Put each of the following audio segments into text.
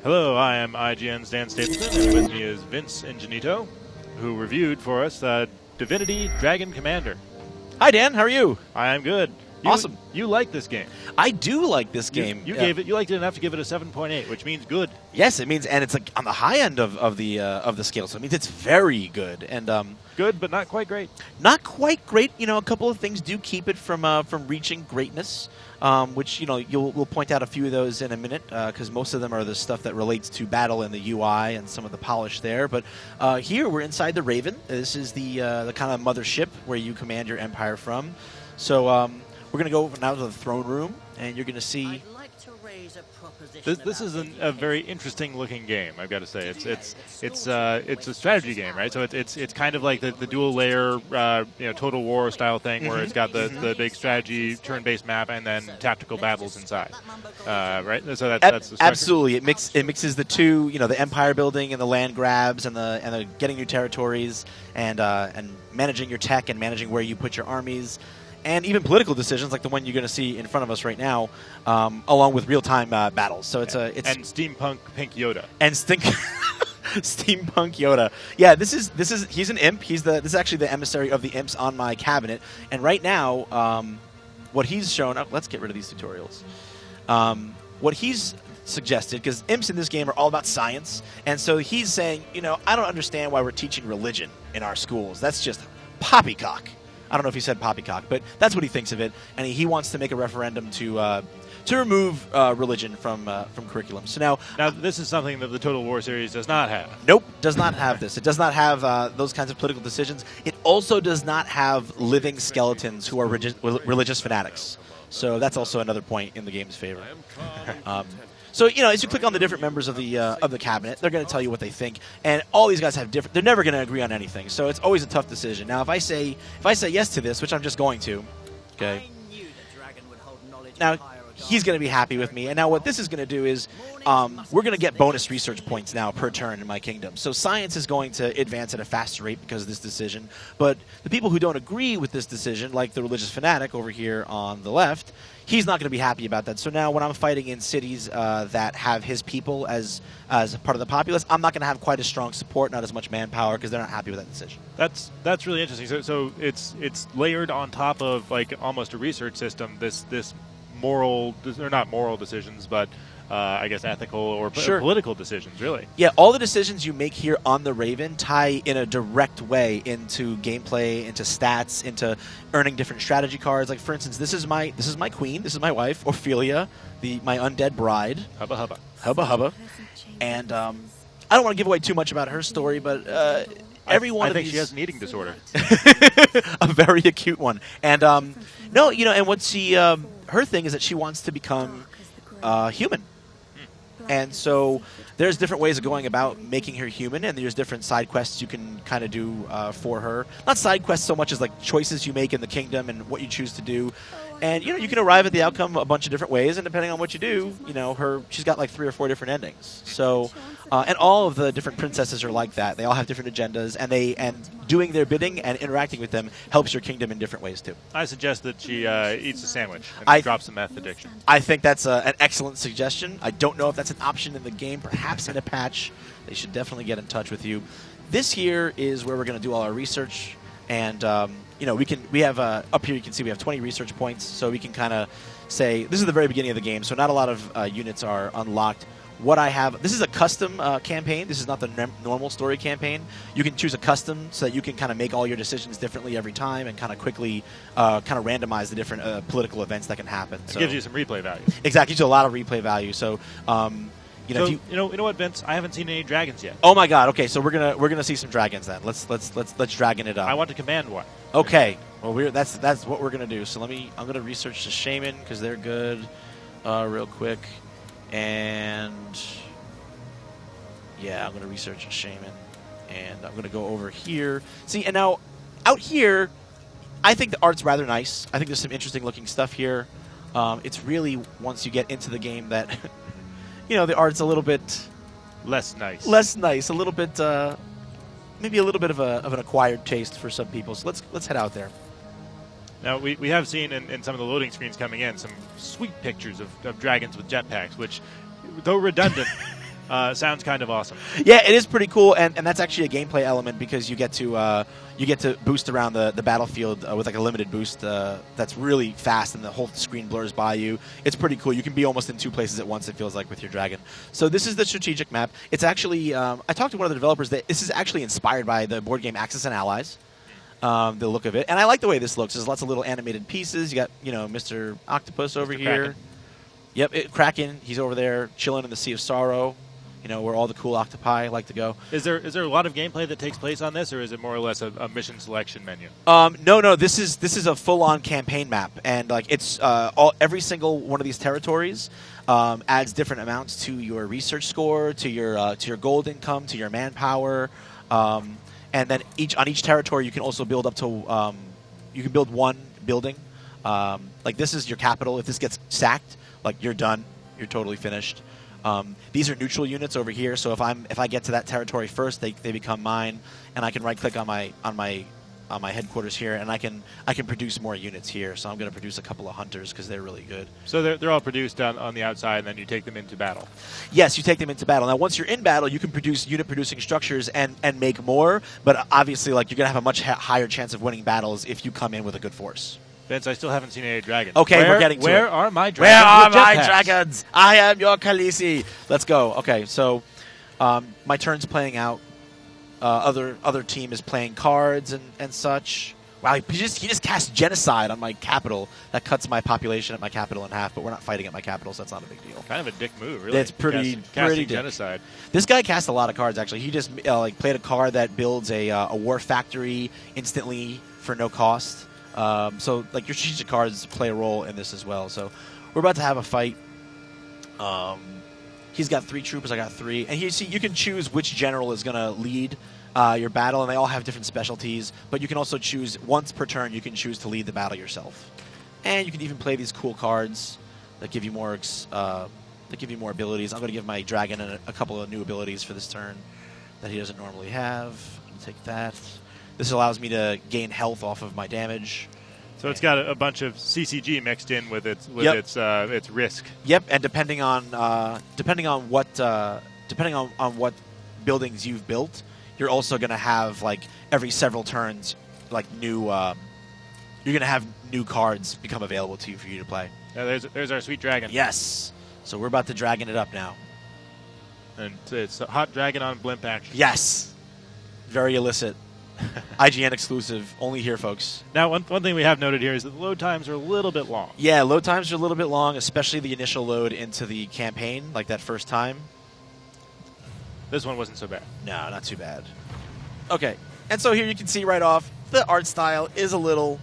Hello, I am IGN's Dan Stapleton, and with me is Vince Ingenito, who reviewed for us Divinity Dragon Commander. Hi, Dan. How are you? I am good. Awesome. You like this game. I do like this game. You liked it enough to give it a 7.8, which means good. Yes, it means, and it's like on the high end of the scale, so it means it's very good. And good, but not quite great. Not quite great. You know, a couple of things do keep it from reaching greatness. Which we'll point out a few of those in a minute, because most of them are the stuff that relates to battle and the UI and some of the polish there. But here we're inside the Raven. This is the kind of mothership where you command your empire from. So we're going to go now to the throne room, and you're going to see. I'd like to raise a proposition. This is a very interesting looking game. I've got to say, it's a strategy game, right? So it's kind of like the dual layer, Total War style thing, where it's got the big strategy turn-based map and then tactical battles inside, right? So that's the structure. Absolutely. It mixes the two, the empire building and the land grabs and the getting new territories and managing your tech and managing where you put your armies. And even political decisions like the one you're going to see in front of us right now, along with real-time battles. So it's and steampunk pink Yoda. And steampunk Yoda. Yeah, he's an imp. This is actually the emissary of the imps on my cabinet. And right now, what he's shown. Let's get rid of these tutorials. What he's suggested, because imps in this game are all about science, and so he's saying, I don't understand why we're teaching religion in our schools. That's just poppycock. I don't know if he said poppycock, but that's what he thinks of it, and he wants to make a referendum to remove religion from curriculum. So now this is something that the Total War series does not have. Nope, does not have this. It does not have those kinds of political decisions. It also does not have living skeletons who are religious fanatics. So that's also another point in the game's favor. So as you click on the different members of the cabinet, they're going to tell you what they think, and all these guys have different. They're never going to agree on anything, so it's always a tough decision. Now, if I say yes to this, which I'm just going to, okay. Now he's going to be happy with me, and now what this is going to do is we're going to get bonus research points now per turn in my kingdom. So science is going to advance at a faster rate because of this decision, but the people who don't agree with this decision, like the religious fanatic over here on the left, he's not going to be happy about that. So now when I'm fighting in cities that have his people as part of the populace, I'm not going to have quite as strong support, not as much manpower, because they're not happy with that decision. That's really interesting. So it's layered on top of like almost a research system. This moral, or not moral decisions, but I guess ethical or political decisions, really. Yeah, all the decisions you make here on the Raven tie in a direct way into gameplay, into stats, into earning different strategy cards. Like, for instance, this is my queen, this is my wife, Ophelia, my undead bride. Hubba hubba. Hubba hubba. And I don't want to give away too much about her story, but every one of these... I think she has an eating disorder. A very acute one. And and what her thing is that she wants to become human. And so there's different ways of going about making her human, and there's different side quests you can kind of do for her. Not side quests so much as like choices you make in the kingdom and what you choose to do. And you can arrive at the outcome a bunch of different ways, and depending on what you do, she's got like 3 or 4 different endings. So and all of the different princesses are like that. They all have different agendas, and doing their bidding and interacting with them helps your kingdom in different ways too. I suggest that she eats a sandwich and drops the meth addiction. I think that's an excellent suggestion. I don't know if that's an option in the game. Perhaps in a patch, they should definitely get in touch with you. This here is where we're going to do all our research, and we have up here you can see we have 20 research points, so we can kind of say this is the very beginning of the game, so not a lot of units are unlocked. What I have, this is a custom campaign. This is not the normal story campaign. You can choose a custom so that you can kind of make all your decisions differently every time and kind of quickly randomize the different political events that can happen. It gives you some replay value. Exactly, gives you a lot of replay value. So, you know what, Vince? I haven't seen any dragons yet. Oh my God! Okay, so we're gonna see some dragons then. Let's dragon it up. I want to command one. Okay, well that's what we're gonna do. So I'm gonna research the shaman because they're good, real quick. And yeah, I'm going to research a shaman, and I'm going to go over here. See, and now out here, I think the art's rather nice. I think there's some interesting looking stuff here. It's really once you get into the game that the art's a little bit less nice, a little bit maybe a little bit of an acquired taste for some people. So let's head out there. Now, we have seen in some of the loading screens coming in some sweet pictures of dragons with jetpacks, which, though redundant, sounds kind of awesome. Yeah, it is pretty cool, and that's actually a gameplay element because you get to boost around the battlefield with like a limited boost that's really fast, and the whole screen blurs by you. It's pretty cool. You can be almost in 2 places at once, it feels like, with your dragon. So this is the strategic map. It's actually I talked to one of the developers that this is actually inspired by the board game Axis and Allies. The look of it, and I like the way this looks. There's lots of little animated pieces. You got Mr. Octopus over here. Kraken. Yep, Kraken. He's over there chilling in the Sea of Sorrow. Where all the cool octopi like to go. Is there a lot of gameplay that takes place on this, or is it more or less a mission selection menu? No. This is a full-on campaign map, and like it's every single one of these territories adds different amounts to your research score, to your gold income, to your manpower, and then on each territory you can also build up to you can build one building. Like this is your capital. If this gets sacked, like you're done. You're totally finished. These are neutral units over here, so if I get to that territory first, they become mine, and I can right click on my headquarters here, and I can produce more units here. So I'm going to produce a couple of hunters because they're really good. So they're all produced on the outside, and then you take them into battle. Yes, you take them into battle. Now, once you're in battle, you can produce unit producing structures and make more, but obviously, like you're going to have a much higher chance of winning battles if you come in with a good force. Vince, I still haven't seen any dragons. Okay, we're getting to it. Where are my dragons? Where are with my jetpacks? dragons? I am your Khaleesi. Let's go. Okay, so my turn's playing out. Other team is playing cards and such. Wow, he just cast genocide on my capital. That cuts my population at my capital in half, but we're not fighting at my capital, so that's not a big deal. Kind of a dick move, really. It's pretty Casting dick. genocide. This guy cast a lot of cards, actually. He just played a card that builds a war factory instantly for no cost. So like your strategic cards play a role in this as well. So we're about to have a fight. He's got 3 troopers, I got 3, and you can choose which general is going to lead your battle, and they all have different specialties. But you can also choose once per turn. You can choose to lead the battle yourself, and you can even play these cool cards that give you more abilities. I'm going to give my dragon a couple of new abilities for this turn that he doesn't normally have. I'm going to take that. This allows me to gain health off of my damage. So it's got a bunch of CCG mixed in with its risk. Yep, and depending on what buildings you've built, you're also going to have like every several turns like new. You're going to have new cards become available to you for you to play. Yeah, there's our sweet dragon. Yes. So we're about to dragon it up now. And it's a hot dragon on blimp action. Yes. Very illicit. IGN exclusive, only here, folks. Now, one thing we have noted here is that the load times are a little bit long. Yeah, load times are a little bit long, especially the initial load into the campaign, like that first time. This one wasn't so bad. No, not too bad. Okay, and so here you can see right off, the art style is a little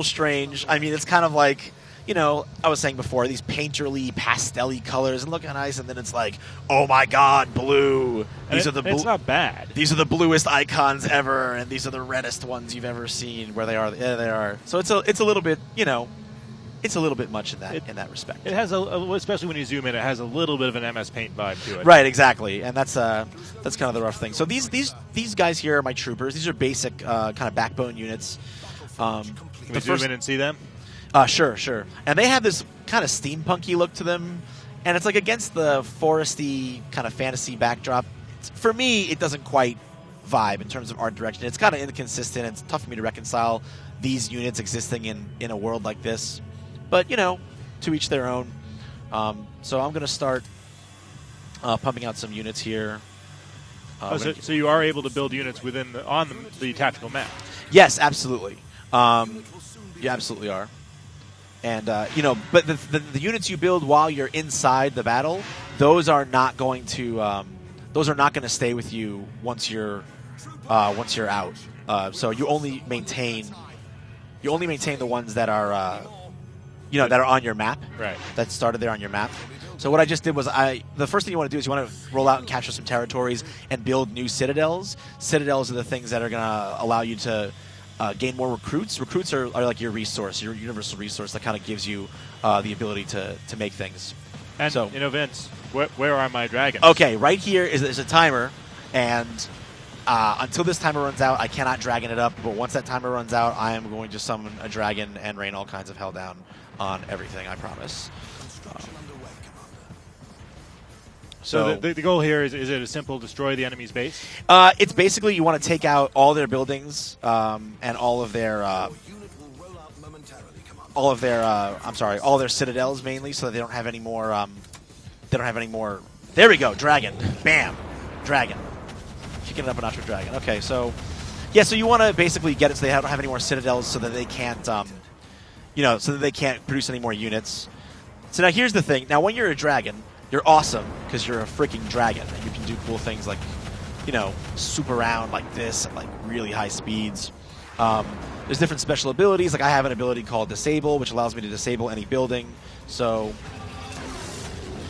strange. I mean, it's kind of like, I was saying before, these painterly, pastel-y colors and looking nice, and then it's like, oh my god, blue. It's not bad. These are the bluest icons ever, and these are the reddest ones you've ever seen. Where they are, yeah, they are. So it's a little bit, it's a little bit much in that respect. It has especially when you zoom in, it has a little bit of an MS Paint vibe to it. Right, exactly, and that's kind of the rough thing. So these guys here are my troopers. These are basic kind of backbone units. Can we zoom in and see them? Sure. And they have this kind of steampunky look to them, and it's like against the foresty kind of fantasy backdrop. For me, it doesn't quite vibe in terms of art direction. It's kind of inconsistent. It's tough for me to reconcile these units existing in a world like this. But, to each their own. So I'm going to start pumping out some units here. So you are able to build units on the tactical map? Yes, absolutely. You absolutely are. And but the units you build while you're inside the battle, those are not going to stay with you once you're out. So you only maintain the ones that are that are on your map. Right. That started there on your map. So what I just did was the first thing you want to do is you want to roll out and capture some territories and build new citadels. Citadels are the things that are going to allow you to gain more recruits. Recruits are like your resource, your universal resource that kind of gives you the ability to make things. And, so, Vince, where are my dragons? Okay, right here is a timer, and until this timer runs out, I cannot dragon it up, but once that timer runs out, I am going to summon a dragon and rain all kinds of hell down on everything, I promise. So the goal here is it a simple destroy the enemy's base? It's basically you want to take out all their buildings and all their citadels mainly, so that they don't have any more. There we go, dragon. Bam, dragon. Kicking it up a notch with dragon. Okay, so yeah, so you want to basically get it so they don't have any more citadels, so that they can't, so that they can't produce any more units. So now here's the thing. Now when you're a dragon, you're awesome because you're a freaking dragon, and you can do cool things like, swoop around like this at like really high speeds. There's different special abilities. Like I have an ability called Disable, which allows me to disable any building. So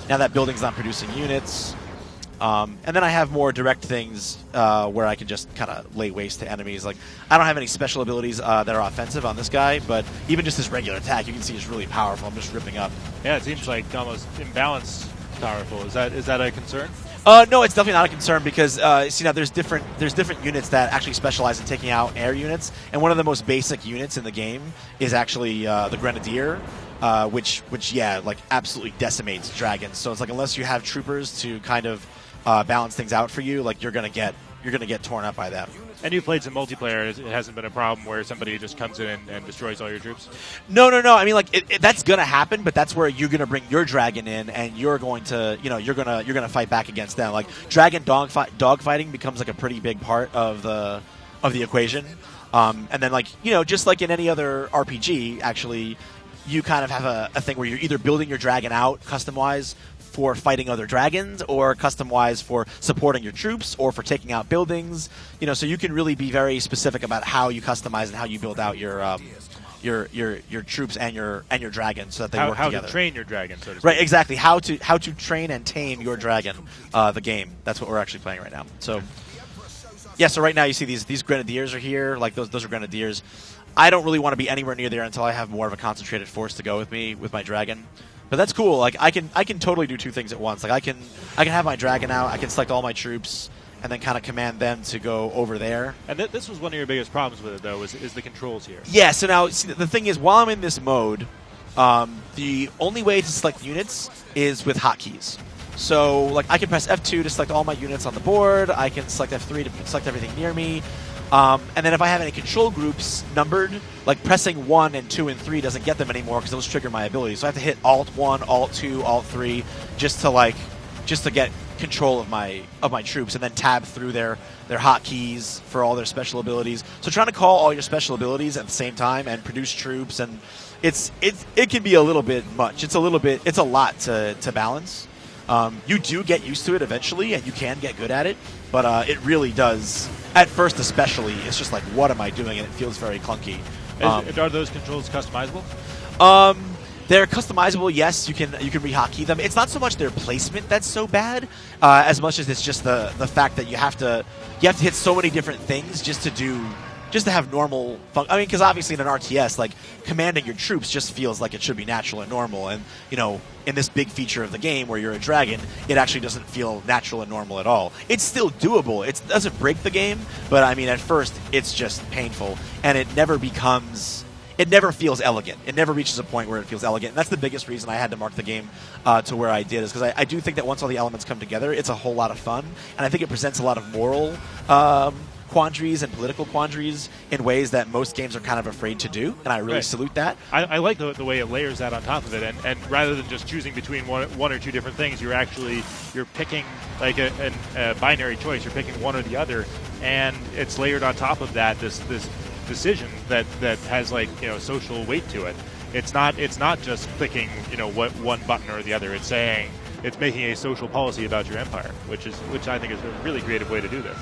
now that building's not producing units. And then I have more direct things where I can just kind of lay waste to enemies. Like I don't have any special abilities that are offensive on this guy, but even just this regular attack, you can see is really powerful. I'm just ripping up. Yeah, it seems like almost imbalanced powerful. Is that a concern? No, it's definitely not a concern because now there's different units that actually specialize in taking out air units, and one of the most basic units in the game is actually the Grenadier, which like absolutely decimates dragons. So it's like unless you have troopers to kind of balance things out for you, like you're gonna get torn up by them. And you've played some multiplayer. It hasn't been a problem where somebody just comes in and destroys all your troops? No. I mean, like that's gonna happen, but that's where you're gonna bring your dragon in, and you're going to, you're gonna fight back against them. Like dragon dogfighting becomes like a pretty big part of the equation. And then like just like in any other RPG, actually, you kind of have a thing where you're either building your dragon out custom-wise for fighting other dragons, or custom-wise for supporting your troops, or for taking out buildings. So you can really be very specific about how you customize and how you build out your troops and your dragon, so that they work together. How to train your dragon, so to speak. Right, exactly. How to train and tame your dragon. The game. That's what we're actually playing right now. So yeah. So right now you see these Grenadiers are here. Like those are Grenadiers. I don't really want to be anywhere near there until I have more of a concentrated force to go with me with my dragon. But that's cool. Like I can totally do two things at once. Like I can have my dragon out. I can select all my troops and then kind of command them to go over there. And this was one of your biggest problems with it, though, is the controls here. Yeah. So now the thing is, while I'm in this mode, the only way to select units is with hotkeys. So like I can press F2 to select all my units on the board. I can select F3 to select everything near me. And then if I have any control groups numbered, like pressing 1 and 2 and 3 doesn't get them anymore because those trigger my abilities. So I have to hit Alt 1, Alt 2, Alt 3 just to get control of my troops, and then tab through their hotkeys for all their special abilities. So trying to call all your special abilities at the same time and produce troops, and it can be a little bit much. It's a lot to balance. You do get used to it eventually, and you can get good at it, but it really does. At first, especially, it's just like, what am I doing? And it feels very clunky. Are those controls customizable? They're customizable. Yes, you can rehotkey them. It's not so much their placement that's so bad, as much as it's just the fact that you have to hit so many different things just to have normal fun. I mean, because obviously in an RTS, like commanding your troops just feels like it should be natural and normal. And in this big feature of the game where you're a dragon, it actually doesn't feel natural and normal at all. It's still doable. It doesn't break the game, but I mean, at first it's just painful, and it never feels elegant. It never reaches a point where it feels elegant. And that's the biggest reason I had to mark the game to where I did, is because I do think that once all the elements come together, it's a whole lot of fun, and I think it presents a lot of moral quandaries and political quandaries in ways that most games are kind of afraid to do, and I really salute that. I like the way it layers that on top of it, and rather than just choosing between one or two different things, you're picking like a binary choice. You're picking one or the other, and it's layered on top of that this decision that has like social weight to it. It's not just clicking what one button or the other. It's saying it's making a social policy about your empire, which I think is a really creative way to do this.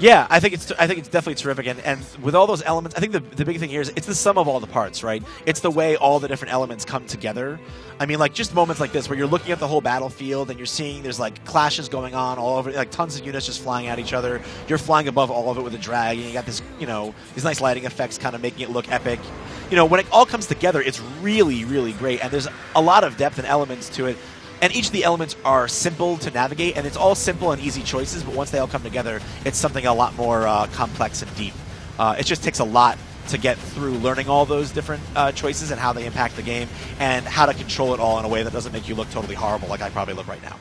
Yeah, I think it's definitely terrific, and with all those elements, I think the big thing here is it's the sum of all the parts, right? It's the way all the different elements come together. I mean, like just moments like this where you're looking at the whole battlefield and you're seeing there's like clashes going on all over, like tons of units just flying at each other. You're flying above all of it with a drag, and you got this, these nice lighting effects kind of making it look epic. When it all comes together, it's really, really great, and there's a lot of depth and elements to it. And each of the elements are simple to navigate, and it's all simple and easy choices, but once they all come together, it's something a lot more complex and deep. It just takes a lot to get through learning all those different choices and how they impact the game, and how to control it all in a way that doesn't make you look totally horrible like I probably look right now.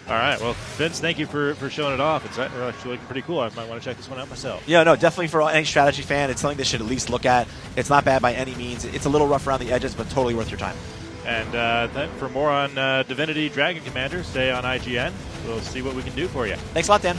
All right. Well, Vince, thank you for showing it off. It's actually looking pretty cool. I might want to check this one out myself. Yeah, no, definitely for any strategy fan, it's something they should at least look at. It's not bad by any means. It's a little rough around the edges, but totally worth your time. And then for more on Divinity Dragon Commander, stay on IGN. We'll see what we can do for you. Thanks a lot, Dan.